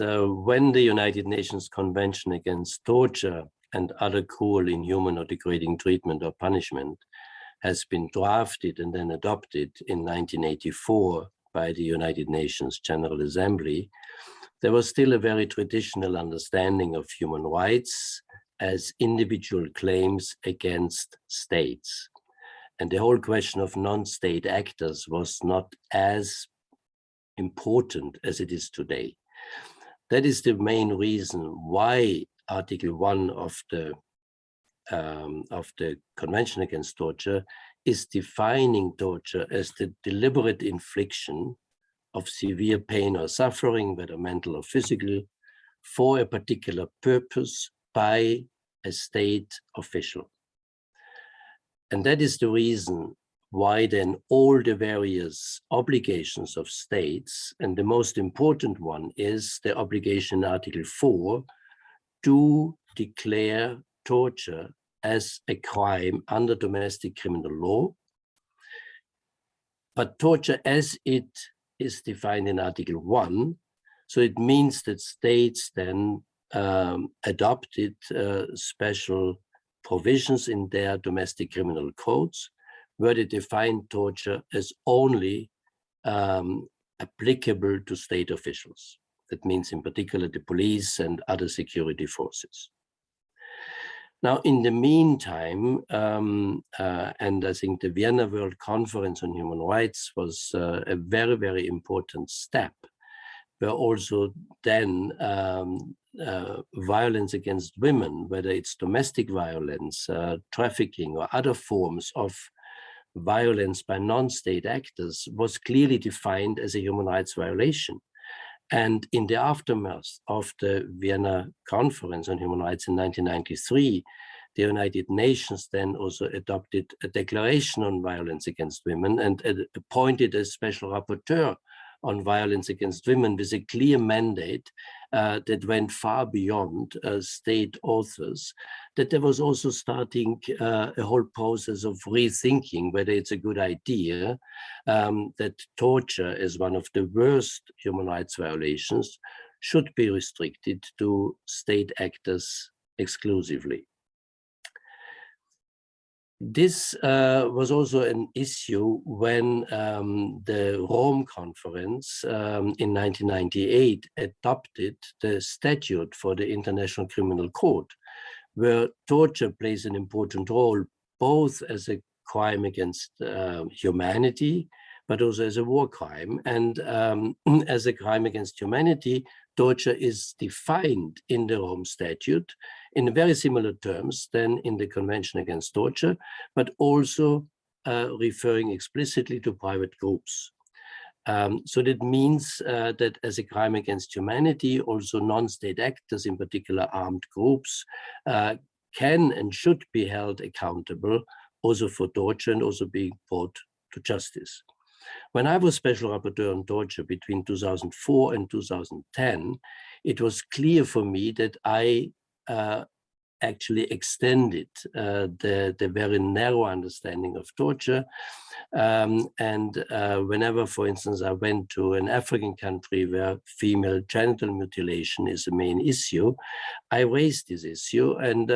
when the United Nations Convention Against Torture and other cruel, inhuman, or degrading treatment or punishment has been drafted and then adopted in 1984 by the United Nations General Assembly, there was still a very traditional understanding of human rights as individual claims against states. And the whole question of non-state actors was not as important as it is today. That is the main reason why Article 1 of the Convention Against Torture is defining torture as the deliberate infliction of severe pain or suffering, whether mental or physical, for a particular purpose by a state official. And that is the reason why then all the various obligations of states, and the most important one is the obligation in Article 4 to declare torture as a crime under domestic criminal law. But torture as it is defined in Article 1, so it means that states then adopted special provisions in their domestic criminal codes where they define torture as only applicable to state officials. That means in particular the police and other security forces. Now, in the meantime, and I think the Vienna World Conference on Human Rights was a very, very important step, where also then violence against women, whether it's domestic violence, trafficking, or other forms of violence by non-state actors, was clearly defined as a human rights violation. And in the aftermath of the Vienna Conference on Human Rights in 1993, the United Nations then also adopted a declaration on violence against women and appointed a special rapporteur on violence against women with a clear mandate that went far beyond state authors, that there was also starting a whole process of rethinking whether it's a good idea that torture as one of the worst human rights violations should be restricted to state actors exclusively. This was also an issue when the Rome Conference in 1998 adopted the statute for the International Criminal Court, where torture plays an important role, both as a crime against humanity, but also as a war crime. And as a crime against humanity, torture is defined in the Rome Statute in very similar terms than in the Convention Against Torture, but also referring explicitly to private groups. So that means that as a crime against humanity, also non-state actors, in particular armed groups, can and should be held accountable also for torture and also being brought to justice. When I was Special Rapporteur on Torture between 2004 and 2010, it was clear for me that I actually extended the very narrow understanding of torture. Whenever, for instance, I went to an African country where female genital mutilation is the main issue, I raised this issue, and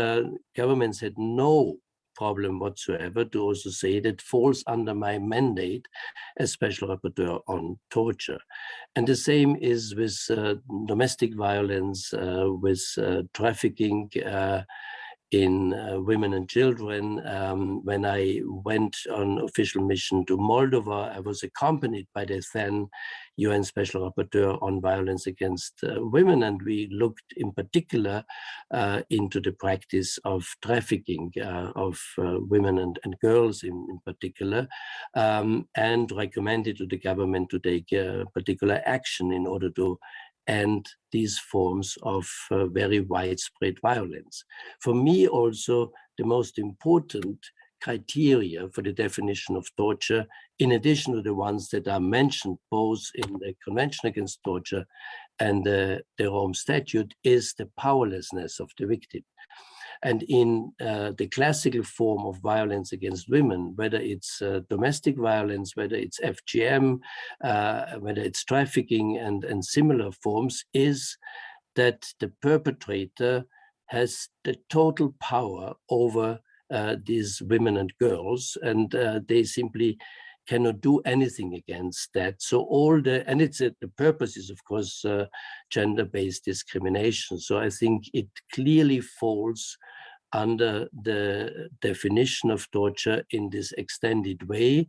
governments had no problem whatsoever to also say that falls under my mandate as Special Rapporteur on Torture. And the same is with domestic violence, with trafficking in women and children. When I went on official mission to Moldova, I was accompanied by the then UN Special Rapporteur on violence against women, and we looked in particular into the practice of trafficking of women and girls in particular, and recommended to the government to take particular action in order to end these forms of very widespread violence. For me also, the most important criteria for the definition of torture, in addition to the ones that are mentioned both in the Convention Against Torture and the Rome Statute, is the powerlessness of the victim. And in the classical form of violence against women, whether it's domestic violence, whether it's FGM, whether it's trafficking and similar forms, is that the perpetrator has the total power over these women and girls, and they simply cannot do anything against that. So the purpose is, of course, gender-based discrimination. So I think it clearly falls under the definition of torture in this extended way,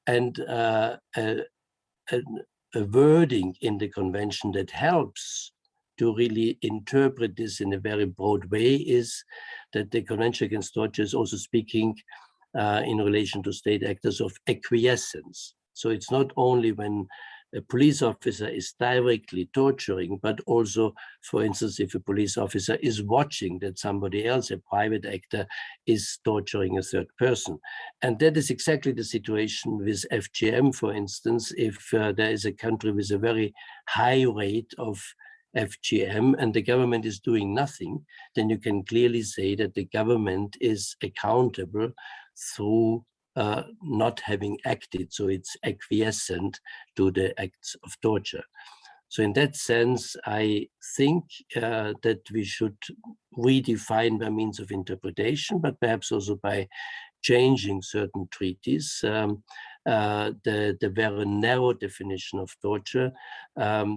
and a wording in the convention that helps to really interpret this in a very broad way is that the Convention Against Torture is also speaking in relation to state actors of acquiescence. So it's not only when a police officer is directly torturing, but also, for instance, if a police officer is watching that somebody else, a private actor, is torturing a third person. And that is exactly the situation with FGM, for instance. If there is a country with a very high rate of FGM and the government is doing nothing, then you can clearly say that the government is accountable through not having acted. So it's acquiescent to the acts of torture. So in that sense, I think that we should redefine by means of interpretation, but perhaps also by changing certain treaties, the very narrow definition of torture,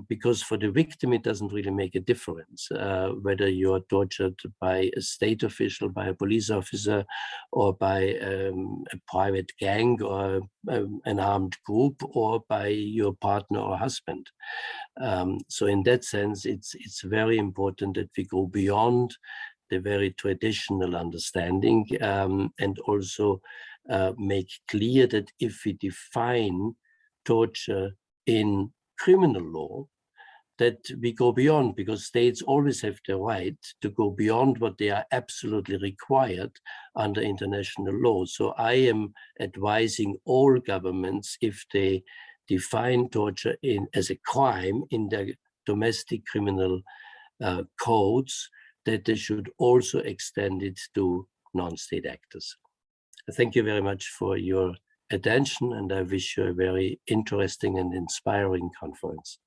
because for the victim, it doesn't really make a difference whether you're tortured by a state official, by a police officer, or by a private gang or an armed group, or by your partner or husband. So in that sense, it's very important that we go beyond the very traditional understanding, and also make clear that if we define torture in criminal law, that we go beyond, because states always have the right to go beyond what they are absolutely required under international law. So I am advising all governments, if they define torture as a crime in their domestic criminal codes, that they should also extend it to non-state actors. Thank you very much for your attention, and I wish you a very interesting and inspiring conference.